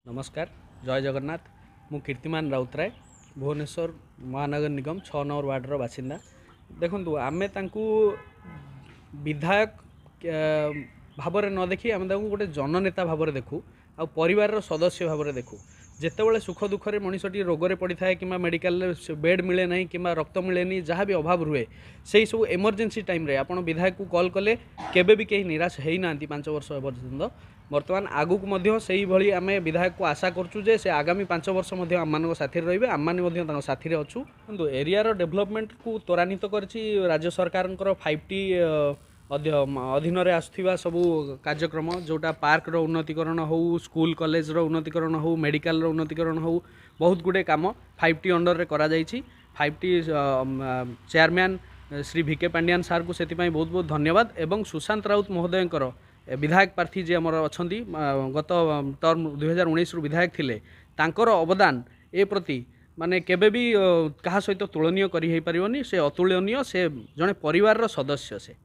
नमस्कार जय जगन्नाथ मु कीर्तिमान राउतराय भुवनेश्वर महानगर निगम 6 नंबर वार्डर बासिंदा देखु आम विधायक भाव न देखी आम गोटे जननेता भाव देखू आ परिवार सदस्य भाव देखू जितेबाला सुख दुखरे मनीषटी रोगरे पड़ी था कि मेडिकल बेड मिले ना कि रक्त मिले जहाँ भी अभाव रुए से सब एमरजेंसी टाइम रे आपण विधायक को कॉल कले केबे भी कहीं निराश है ना 5 वर्ष पर्यंत बर्तमान आगुक से भली आम विधायक को आशा करूँ जे से आगामी 5 वर्ष आम साथी रे आम साथी अच्छू किंतु एरिया डेभलपमेंट को त्वरान्वित कर राज्य सरकार 5T अधीन आसुवा सबू कार्यक्रम जोटा पार्क रो उन्नतीकरण हो स्कूल कॉलेज रो उन्नतीकरण हो मेडिकल रो उन्नतीकरण हो बहुत गुडे काम 5T अंडर रे करा जाइछि 5T चेयरमैन श्री भिके पांडियान सार को से बहुत बहुत धन्यवाद एवं सुशांत राउत महोदय विधायक प्रार्थी जी आमर अच्छा गत टर्म 2019 रु विधायक थिले तांकर अवदान ए प्रति माने केबे भी कहा सहित तुलनीय करि हे परिबनी से अतुलनीय से जड़े परिवार सदस्य से।